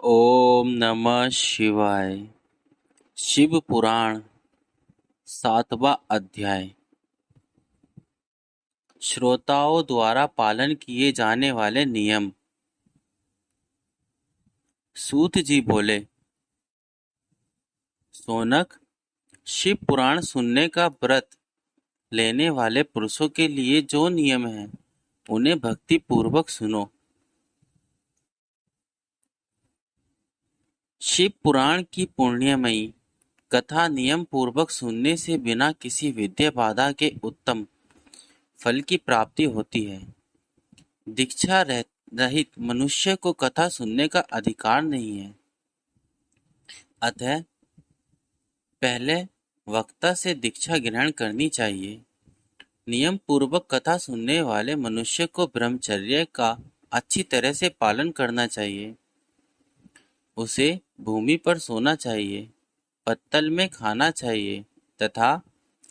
ओम नमः शिवाय। शिव पुराण 7वां अध्याय। श्रोताओं द्वारा पालन किए जाने वाले नियम। सूत जी बोले, सोनक, शिव पुराण सुनने का व्रत लेने वाले पुरुषों के लिए जो नियम हैं उन्हें भक्ति पूर्वक सुनो। शिव पुराण की पुण्यमयी कथा नियम पूर्वक सुनने से बिना किसी विद्या बाधा के उत्तम फल की प्राप्ति होती है। दीक्षा रहित मनुष्य को कथा सुनने का अधिकार नहीं है। अतः पहले वक्ता से दीक्षा ग्रहण करनी चाहिए। नियम पूर्वक कथा सुनने वाले मनुष्य को ब्रह्मचर्य का अच्छी तरह से पालन करना चाहिए। उसे भूमि पर सोना चाहिए, पत्तल में खाना चाहिए तथा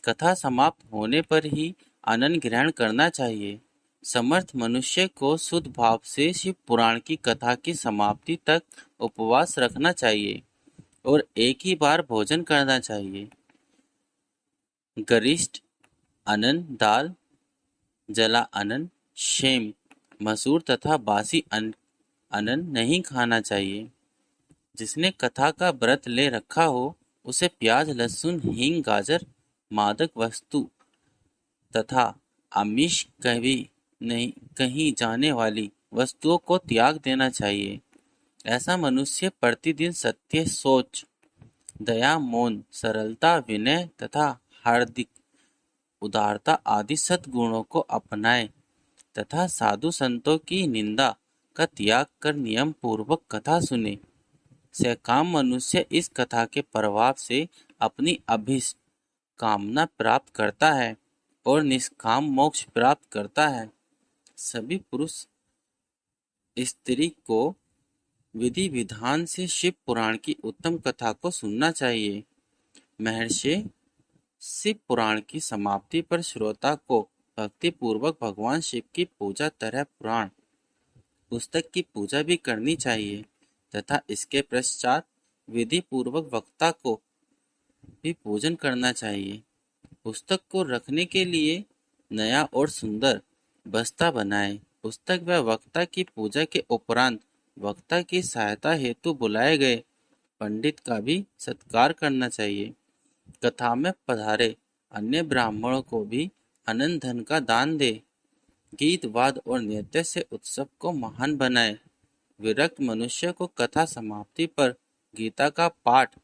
कथा समाप्त होने पर ही अन्न ग्रहण करना चाहिए। समर्थ मनुष्य को शुद्ध भाव से शिव पुराण की कथा की समाप्ति तक उपवास रखना चाहिए और एक ही बार भोजन करना चाहिए। गरिष्ठ अन्न, दाल, जला अन्न, शेम, मसूर तथा बासी अन्न नहीं खाना चाहिए। जिसने कथा का व्रत ले रखा हो उसे प्याज, लहसुन, हींग, गाजर, मादक वस्तु तथा आमिष कहीं जाने वाली वस्तुओं को त्याग देना चाहिए। ऐसा मनुष्य प्रतिदिन सत्य, सोच, दया, मौन, सरलता, विनय तथा हार्दिक उदारता आदि सद्गुणों को अपनाए तथा साधु संतों की निंदा का त्याग कर नियम पूर्वक कथा सुने। सकाम मनुष्य इस कथा के प्रभाव से अपनी अभीष्ट कामना प्राप्त करता है और निष्काम मोक्ष प्राप्त करता है। सभी पुरुष स्त्री को विधि विधान से शिव पुराण की उत्तम कथा को सुनना चाहिए। महर्षि शिव पुराण की समाप्ति पर श्रोता को भक्ति पूर्वक भगवान शिव की पूजा तरह पुराण पुस्तक की पूजा भी करनी चाहिए तथा इसके पश्चात विधि पूर्वक वक्ता को भी पूजन करना चाहिए। पुस्तक को रखने के लिए नया और सुंदर बस्ता बनाएं। पुस्तक व वक्ता की पूजा के उपरांत वक्ता की सहायता हेतु बुलाए गए पंडित का भी सत्कार करना चाहिए। कथा में पधारे अन्य ब्राह्मणों को भी अनंत धन का दान दे। गीत, वाद और नृत्य से उत्सव को महान बनाए। विरक्त मनुष्य को कथा समाप्ति पर गीता का पाठ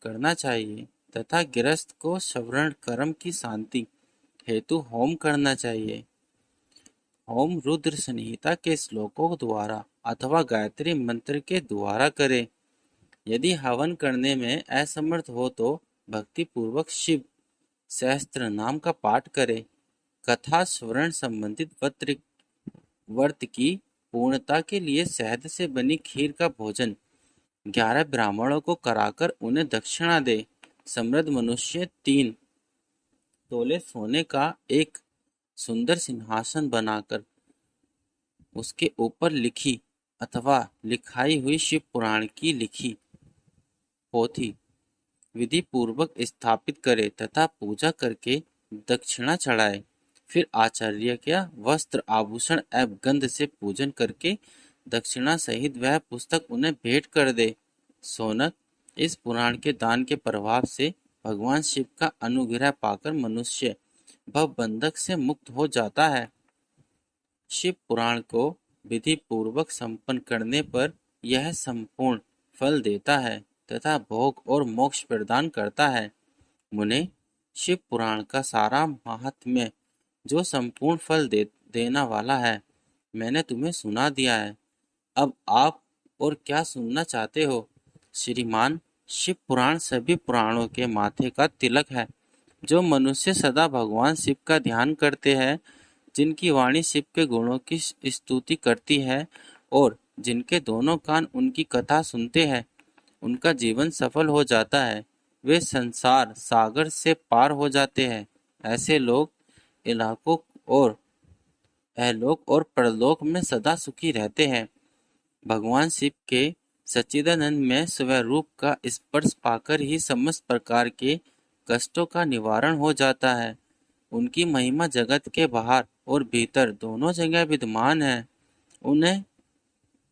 करना चाहिए तथा गृहस्थ को श्रवण कर्म की शांति हेतु होम करना चाहिए। होम रुद्र संहिता के श्लोकों द्वारा अथवा गायत्री मंत्र के द्वारा करे। यदि हवन करने में असमर्थ हो तो भक्ति पूर्वक शिव सहस्त्र नाम का पाठ करे। कथा श्रवण संबंधित व्रत की पूर्णता के लिए शहद से बनी खीर का भोजन 11 ब्राह्मणों को कराकर उन्हें दक्षिणा दे। समृद्ध मनुष्य 3 तोले सोने का एक सुंदर सिंहासन बनाकर उसके ऊपर लिखी अथवा लिखाई हुई शिव पुराण की लिखी पोथी विधि पूर्वक स्थापित करे तथा पूजा करके दक्षिणा चढ़ाए। फिर आचार्य का वस्त्र, आभूषण एवं गंध से पूजन करके दक्षिणा सहित वह पुस्तक उन्हें भेंट कर दे। सोनक, इस पुराण के दान के प्रभाव से भगवान शिव का अनुग्रह पाकर मनुष्य भवबंधक से मुक्त हो जाता है। शिव पुराण को विधि पूर्वक संपन्न करने पर यह संपूर्ण फल देता है तथा भोग और मोक्ष प्रदान करता है। मुने, शिव पुराण का सारा महात्म्य जो संपूर्ण फल देना वाला है मैंने तुम्हें सुना दिया है। अब आप और क्या सुनना चाहते हो? श्रीमान, शिव पुराण सभी पुराणों के माथे का तिलक है। जो मनुष्य सदा भगवान शिव का ध्यान करते हैं, जिनकी वाणी शिव के गुणों की स्तुति करती है और जिनके दोनों कान उनकी कथा सुनते हैं, उनका जीवन सफल हो जाता है। वे संसार सागर से पार हो जाते हैं। ऐसे लोग इलाकों और अलोक और परलोक में सदा सुखी रहते हैं। भगवान शिव के सच्चिदानंद में स्वरूप का स्पर्श पाकर ही समस्त प्रकार के कष्टों का निवारण हो जाता है। उनकी महिमा जगत के बाहर और भीतर दोनों जगह विद्यमान है। उन्हें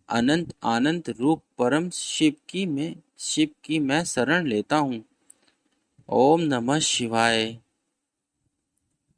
अनंत आनंद रूप परम शिव की मैं शरण लेता हूँ। ओम नमः शिवाय।